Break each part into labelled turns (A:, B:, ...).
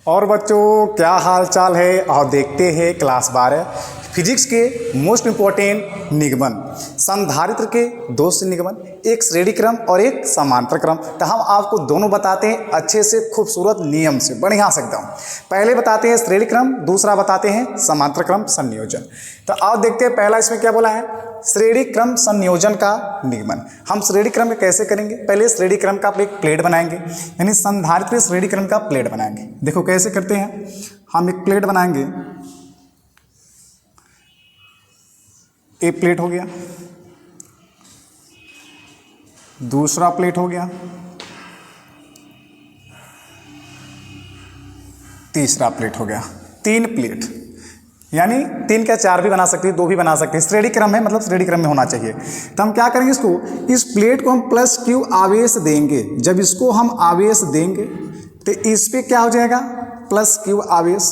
A: और बच्चों क्या हाल चाल है। और देखते हैं क्लास 12 फिजिक्स के मोस्ट इम्पोर्टेंट निगमन, संधारित्र के दो से निगमन, एक श्रेणी क्रम और एक समांतर क्रम। तो हम आपको दोनों बताते हैं अच्छे से, खूबसूरत नियम से, बढ़िया से एकदम। पहले बताते हैं श्रेणी क्रम, दूसरा बताते हैं समांतर क्रम संयोजन। तो आओ देखते हैं पहला इसमें क्या बोला है, श्रेणी क्रम संयोजन का निगमन। हम श्रेणी क्रम कैसे करेंगे, पहले श्रेणी क्रम का एक प्लेट बनाएंगे, यानी संधारित्र श्रेणी क्रम का प्लेट बनाएंगे। देखो कैसे करते हैं, हम एक प्लेट बनाएंगे, एक प्लेट हो गया, दूसरा प्लेट हो गया, तीसरा प्लेट हो गया, तीन प्लेट, यानी तीन क्या चार भी बना सकते हैं, दो भी बना सकते हैं। श्रेणी क्रम है मतलब श्रेणी क्रम में होना चाहिए। तो हम क्या करेंगे, इसको इस प्लेट को हम प्लस क्यू आवेश देंगे। जब इसको हम आवेश देंगे तो इस पे क्या हो जाएगा, प्लस क्यू आवेश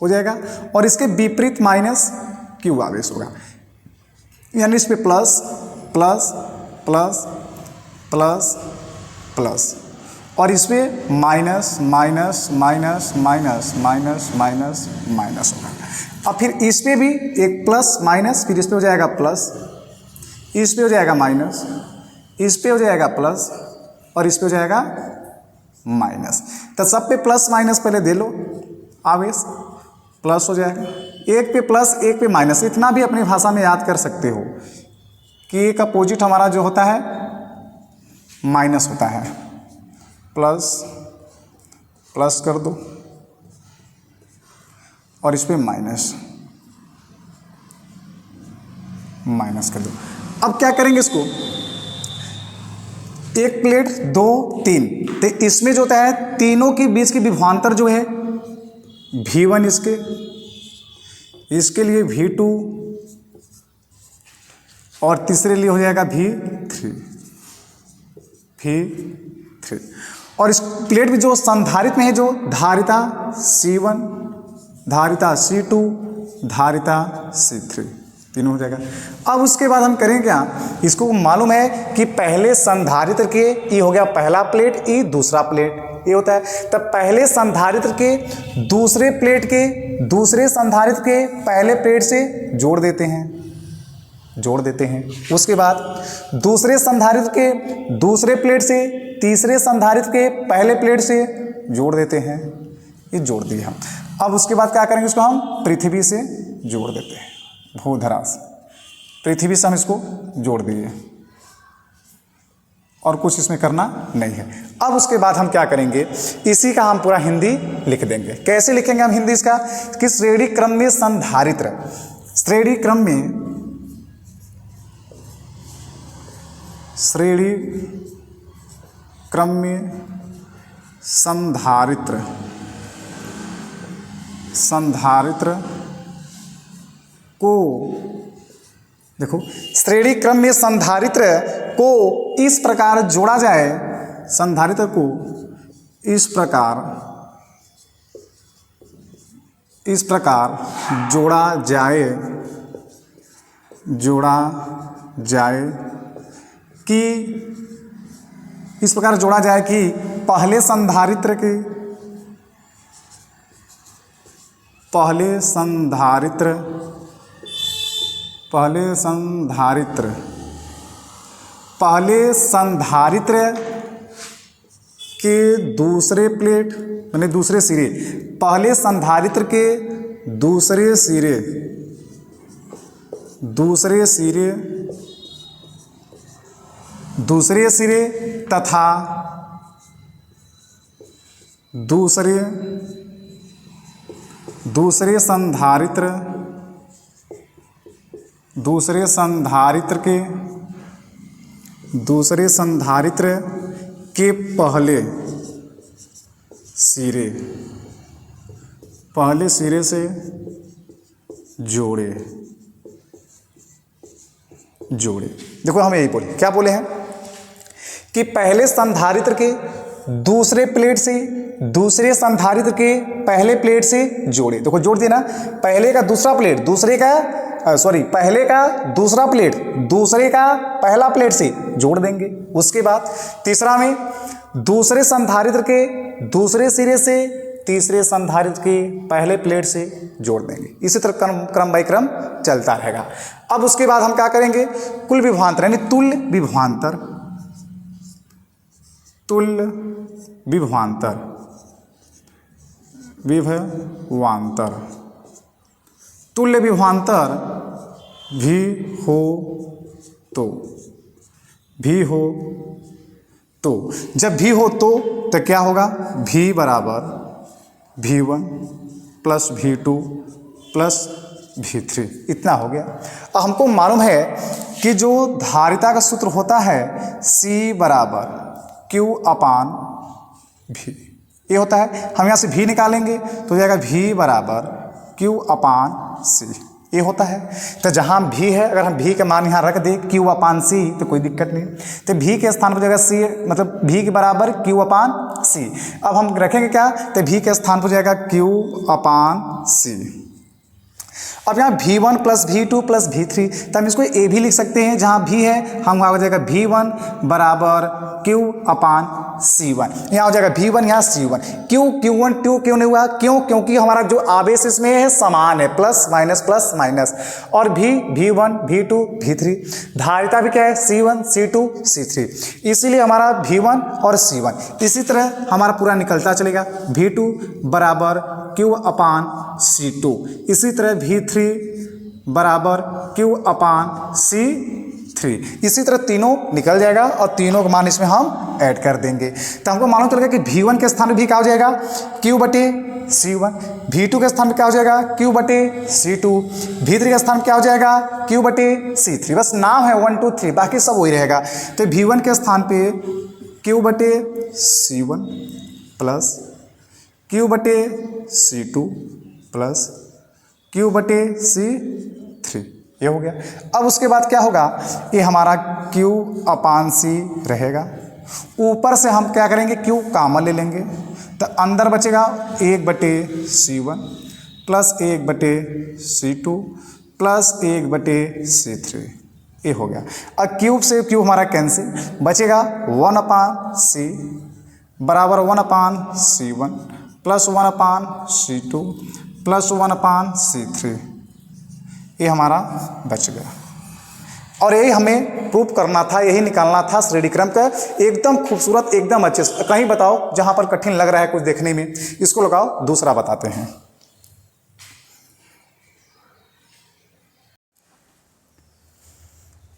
A: हो जाएगा, और इसके विपरीत माइनस क्यू आवेश होगा, यानी इस पे plus plus plus plus plus, और इस पे minus minus minus minus minus minus minus होगा। अब फिर इस पे भी एक प्लस माइनस, फिर इस पे हो जाएगा प्लस, इस पे हो जाएगा माइनस, इस पे हो जाएगा प्लस, और इस पे हो जाएगा माइनस। तो सब पे प्लस माइनस पहले दे लो, आवेश प्लस हो जाएगा, एक पे प्लस एक पे माइनस। इतना भी अपनी भाषा में याद कर सकते हो कि एक अपोजिट हमारा जो होता है माइनस होता है, प्लस प्लस कर दो और इस पे माइनस माइनस कर दो। अब क्या करेंगे, इसको एक प्लेट दो तीन, तो इसमें जो होता है तीनों के बीच की विभवांतर जो है V1, इसके लिए V2, और तीसरे लिए हो जाएगा V3। और इस प्लेट में जो संधारित्र में है, जो धारिता C1, धारिता C2, धारिता C3, तीनों हो जाएगा। अब उसके बाद हम करेंगे क्या, इसको मालूम है कि पहले संधारित्र के ये हो गया पहला प्लेट, ये दूसरा प्लेट, ये होता है। तब पहले संधारित्र के दूसरे प्लेट के दूसरे संधारित्र के पहले प्लेट से जोड़ देते हैं। उसके बाद दूसरे संधारित्र के दूसरे प्लेट से तीसरे संधारित्र के पहले प्लेट से जोड़ देते हैं, ये जोड़ दिए हम। अब उसके बाद क्या करेंगे, इसको हम पृथ्वी से जोड़ देते हैं, भूधरा से, पृथ्वी से हम इसको जोड़ दिए, और कुछ इसमें करना नहीं है। अब उसके बाद हम क्या करेंगे, इसी का हम पूरा हिंदी लिख देंगे। कैसे लिखेंगे हम हिंदी इसका, कि श्रेणी क्रम में संधारित्र, श्रेणी क्रम में संधारित्र को, देखो श्रेणी क्रम में संधारित्र को इस प्रकार जोड़ा जाए, संधारित्र को इस प्रकार जोड़ा जाए कि इस प्रकार जोड़ा जाए कि पहले संधारित्र के दूसरे प्लेट, यानी दूसरे सिरे, पहले संधारित्र के दूसरे सिरे तथा दूसरे संधारित्र के पहले सिरे से जोड़े। देखो हम यही बोले, क्या बोले हैं कि पहले संधारित्र के दूसरे प्लेट से दूसरे संधारित्र के पहले प्लेट से जोड़े। देखो जोड़ दिया ना, पहले का दूसरा प्लेट पहले का दूसरा प्लेट दूसरे का पहला प्लेट से जोड़ देंगे। उसके बाद तीसरा में दूसरे संधारित्र के दूसरे सिरे से तीसरे संधारित्र के पहले प्लेट से जोड़ देंगे। इसी तरह क्रम बाई क्रम चलता रहेगा। अब उसके बाद हम क्या करेंगे, कुल विभवांतर यानी तुल्य विभवांतर, तुल्य विभवांतर, विभवांतर, तुल्य विभवांतर भी हो तो जब भी हो तो क्या होगा, V बराबर V1 plus V2 plus V3, इतना हो गया। अब हमको मालूम है कि जो धारिता का सूत्र होता है C बराबर Q अपान V, ये होता है। हम यहाँ से V निकालेंगे तो हो जाएगा V बराबर Q अपान C, ये होता है। तो जहाँ V है, अगर हम V का मान यहाँ रख दें Q अपान C तो कोई दिक्कत नहीं। तो V के स्थान पर जाएगा C, मतलब V के बराबर Q अपान C। अब हम रखेंगे क्या, तो V के स्थान पर जाएगा Q अपान C। अब यहाँ V1 plus V2 plus V3, तो हम इसको A भी लिख सकते हैं। जहाँ V है हम वहाँ हो जाएगा V1 बराबर Q अपान C1, यहाँ हो जाएगा V1 यहाँ C1। Q1 क्यों नहीं हुआ, क्योंकि हमारा जो आवेश इसमें है समान है, प्लस माइनस। और V1 V2 V3, धारिता भी क्या है C1 C2 C3, इसीलिए हमारा V1 और C1। इसी तरह हमारा पूरा निकलता चलेगा, V2 बराबर Q अपान C2, इसी तरह V3 बराबर Q अपान C3, इसी तरह तीनों निकल जाएगा और तीनों का मान इसमें हम ऐड कर देंगे। तो हमको मालूम चल गया कि V1 के स्थान में भी क्या हो जाएगा Q बटे C1, V2 के स्थान में क्या हो जाएगा Q बटे C2, V3 के स्थान में क्या हो जाएगा Q बटे C3। बस नाम है 1 2 3, बाकी सब वही रहेगा। तो V1 के स्थान पे Q बटे C1 प्लस Q बटे C2 प्लस Q बटे C3, ये हो गया। अब उसके बाद क्या होगा, ये हमारा Q अपान C रहेगा। ऊपर से हम क्या करेंगे, Q कॉमन ले लेंगे, तो अंदर बचेगा 1 बटे C1 प्लस 1 बटे C2 प्लस 1 बटे C3, ये हो गया। अब क्यूब से क्यूब हमारा कैंसिल, बचेगा 1 अपान C बराबर 1 अपान C1 प्लस 1 अपान C2 प्लस 1 अपान C3, ये हमारा बच गया। और यही हमें प्रूफ करना था, यही निकालना था श्रेणी क्रम का। एकदम खूबसूरत, एकदम अच्छे से। कहीं बताओ जहाँ पर कठिन लग रहा है कुछ देखने में, इसको लगाओ, दूसरा बताते हैं।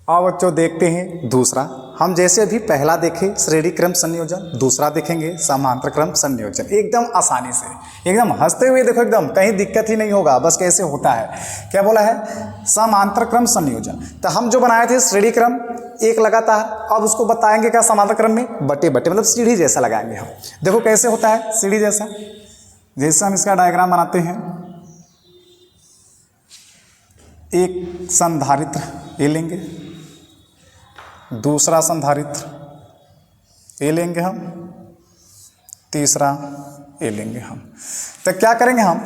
A: आओ बच्चों देखते हैं दूसरा। हम जैसे अभी पहला देखे श्रेणी क्रम संयोजन, दूसरा देखेंगे समांतर क्रम संयोजन। एकदम आसानी से, एकदम हंसते हुए देखो, एकदम कहीं दिक्कत ही नहीं होगा, बस कैसे होता है। क्या बोला है, समांतर क्रम संयोजन। तो हम जो बनाए थे श्रेणी क्रम एक लगातार, अब उसको बताएंगे क्या समांतर क्रम में, बटे बटे मतलब सीढ़ी जैसा लगाएंगे हम। देखो कैसे होता है सीढ़ी जैसा। जैसे हम इसका डायग्राम बनाते हैं, एक संधारित्र ये लेंगे, दूसरा संधारित्र ये लेंगे हम, तीसरा ये लेंगे हम। तो क्या करेंगे हम,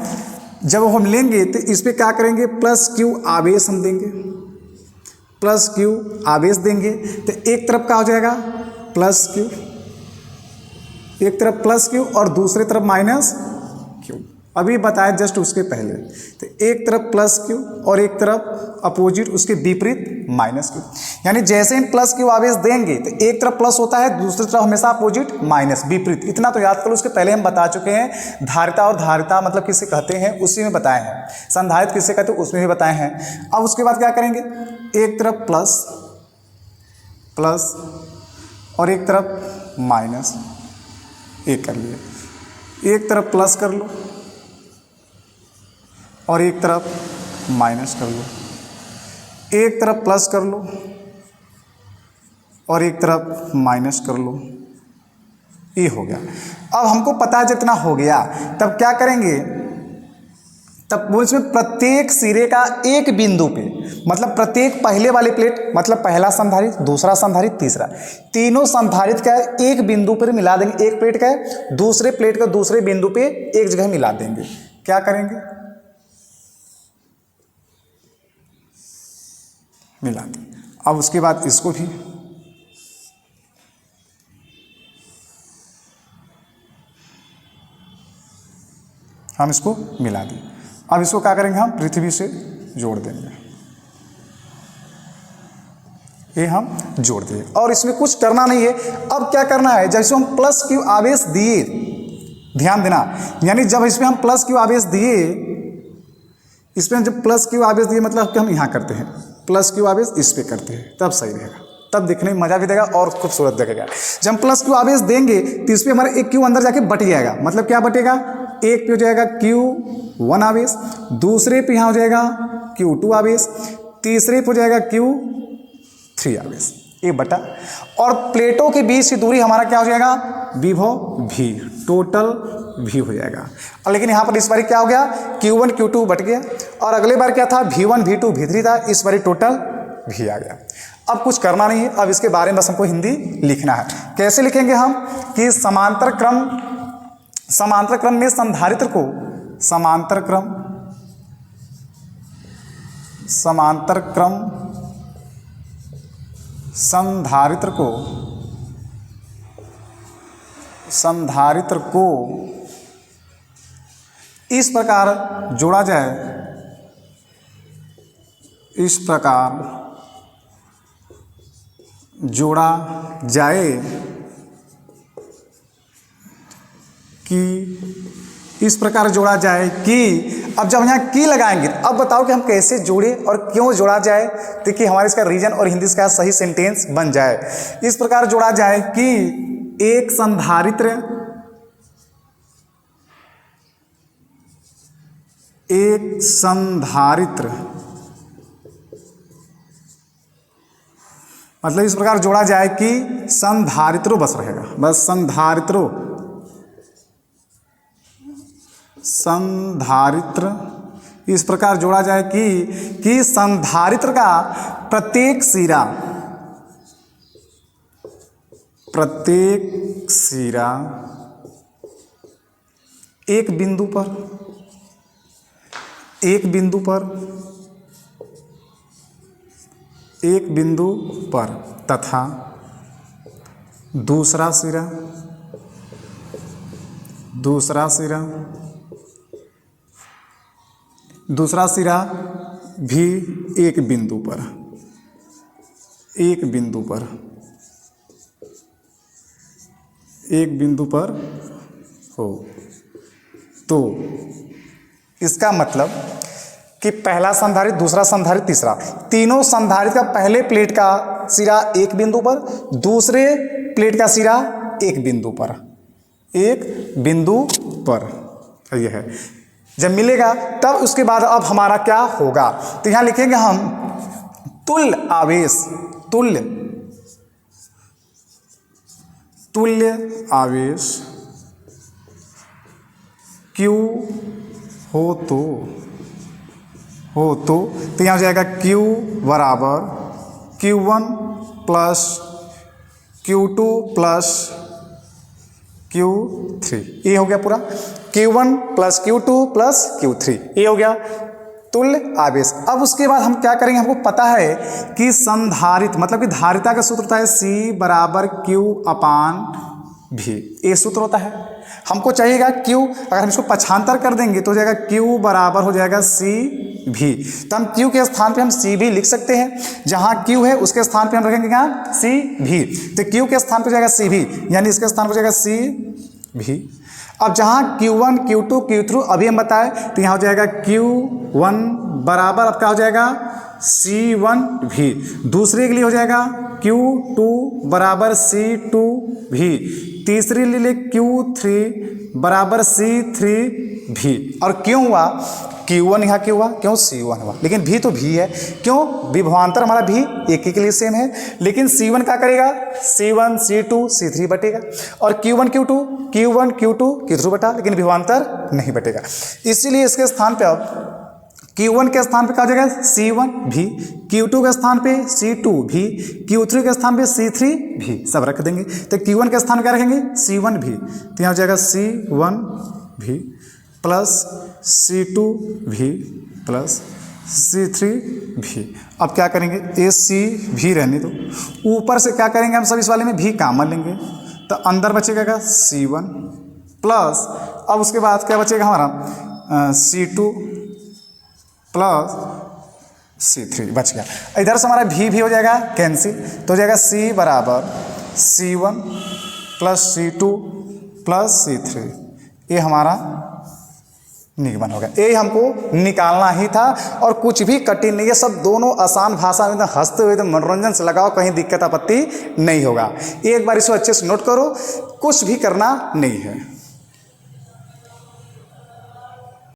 A: जब हम लेंगे तो इस पर क्या करेंगे, प्लस Q आवेश हम देंगे, प्लस Q आवेश देंगे। तो एक तरफ क्या हो जाएगा प्लस Q, एक तरफ प्लस Q और दूसरी तरफ माइनस Q। अभी बताया जस्ट उसके पहले, तो एक तरफ प्लस Q और एक तरफ अपोजिट उसके विपरीत माइनस Q। यानी जैसे हम प्लस Q आवेश देंगे तो एक तरफ प्लस होता है, दूसरी तरफ हमेशा अपोजिट माइनस, विपरीत। इतना तो याद करो, उसके पहले हम बता चुके हैं। धारिता और धारिता मतलब किसे कहते हैं उसी में बताए हैं, संधारित्र किसे कहते हैं उसमें भी बताए हैं। अब उसके बाद क्या करेंगे, एक तरफ प्लस प्लस और एक तरफ माइनस, एक कर लिए, एक तरफ प्लस कर लो और एक तरफ माइनस कर लो, एक तरफ प्लस कर लो और एक तरफ माइनस कर लो, ये हो गया। अब हमको पता है जितना हो गया, तब क्या करेंगे, तब वो इसमें प्रत्येक सिरे का एक बिंदु पे, मतलब प्रत्येक पहले वाले प्लेट, मतलब पहला संधारित्र, दूसरा संधारित्र, तीसरा, तीनों संधारित्र का एक बिंदु पर मिला देंगे। एक प्लेट का दूसरे प्लेट का दूसरे बिंदु पे एक जगह मिला देंगे। क्या करेंगे, मिला दें। अब उसके बाद इसको भी हम इसको मिला दें। अब इसको क्या करेंगे, हम पृथ्वी से जोड़ देंगे, ये हम जोड़ दिए और इसमें कुछ करना नहीं है। अब क्या करना है, जैसे हम प्लस क्यू आवेश दिए, ध्यान देना, यानी जब इसमें हम प्लस क्यू आवेश दिए, इसमें जब प्लस क्यू आवेश दिए मतलब कि हम यहाँ करते हैं प्लस क्यू आवेश इस पे करते हैं, तब सही रहेगा, तब दिखने में मजा भी देगा और खूबसूरत लगेगा। जब हम प्लस क्यू आवेश देंगे तो इस पर हमारा एक क्यू अंदर जाके बट जाएगा, मतलब क्या बटेगा, एक पे हो जाएगा Q1 आवेश, दूसरे पे यहाँ हो जाएगा Q2 आवेश, तीसरे पे हो जाएगा Q3 आवेश, ये बटा, और प्लेटों के बीच की दूरी हमारा क्या हो जाएगा, विभव V, टोटल V हो जाएगा। और लेकिन यहाँ पर इस बार क्या हो गया, Q1 Q2 बट गया, और अगले बार क्या था, V1 V2 V3 था, इस बार टोटल V आ गया। अब कुछ करना नहीं है, अब इसके बारे में बस हमको हिंदी लिखना है। कैसे लिखेंगे हम, कि समांतर क्रम में संधारित्र को समांतर क्रम संधारित्र को इस प्रकार जोड़ा जाए, इस प्रकार जोड़ा जाए कि, इस प्रकार जोड़ा जाए कि, अब जब यहाँ की लगाएंगे, अब बताओ कि हम कैसे जोड़े और क्यों जोड़ा जाए, ताकि हमारे इसका रीजन और हिंदी का सही सेंटेंस बन जाए। इस प्रकार जोड़ा जाए कि एक संधारित्र मतलब इस प्रकार जोड़ा जाए कि संधारित्रों बस रहेगा, बस संधारित्र इस प्रकार जोड़ा जाए कि संधारित्र का प्रत्येक सिरा एक बिंदु पर तथा दूसरा सिरा भी एक बिंदु पर हो। तो इसका मतलब कि पहला संधारित्र, दूसरा संधारित्र, तीसरा, तीनों संधारित्र का पहले प्लेट का सिरा एक बिंदु पर, दूसरे प्लेट का सिरा एक बिंदु पर, यह है। जब मिलेगा तब उसके बाद अब हमारा क्या होगा, तो यहां लिखेंगे हम तुल्य आवेश Q हो तो यहाँ हो जाएगा Q बराबर Q1 plus Q2 plus Q3, ये हो गया पूरा, Q1 plus Q2 plus Q3, ये हो गया तुल्य आवेश। अब उसके बाद हम क्या करेंगे, हमको पता है कि संधारित्र मतलब कि धारिता का सूत्र होता है C बराबर Q अपान V, ये सूत्र होता है। हमको चाहिएगा Q, अगर हम इसको पक्षांतर कर देंगे तो हो जाएगा Q बराबर हो जाएगा CV, तो हम Q के स्थान पे हम CV लिख सकते हैं, जहां Q है उसके स्थान पे हम रखेंगे क्या, CV, तो Q के स्थान पे हो जाएगा CV, यानी इसके स्थान पर हो जाएगा CV। अब जहां Q1 Q2 Q3 अभी हम बताए, तो यहाँ हो जाएगा Q1 बराबर अब क्या हो जाएगा C1V, दूसरे के लिए हो जाएगा Q2 बराबर C2V, तीसरे ले ले Q3 बराबर C3V। और क्यों हुआ Q1 यहाँ क्यों हुआ, क्यों C1 हुआ, लेकिन V तो V है, क्यों, विभवांतर हमारा V एक के लिए सेम है, लेकिन C1 क्या करेगा, C1 C2 C3 बटेगा, और Q1 Q2 Q3 बटा, लेकिन विभवांतर नहीं बटेगा। इसीलिए इसके स्थान पे अब Q1 के स्थान पे क्या हो जाएगा C1V, Q2 के स्थान पे C2V, Q3 के स्थान पे C3V, सब रख देंगे। तो Q1 के स्थान क्या रखेंगे C1V, तो यहाँ हो जाएगा C1V plus C2V plus C3V। अब क्या करेंगे, AC रहने दो, ऊपर से क्या करेंगे हम सब इस वाले में V कॉमन लेंगे, तो अंदर बचेगा क्या C1 प्लस अब उसके बाद क्या बचेगा हमारा C2 प्लस C3 बच गया। इधर से हमारा भी हो जाएगा कैंसिल, तो हो जाएगा C बराबर C1 plus C2 plus C3। ये हमारा निगमन हो गया। ये हमको निकालना ही था और कुछ भी कठिन नहीं है, सब दोनों आसान भाषा में एकदम हंसते हुए एकदम मनोरंजन से लगाओ, कहीं दिक्कत आपत्ति नहीं होगा। एक बार इसको अच्छे से नोट करो, कुछ भी करना नहीं है।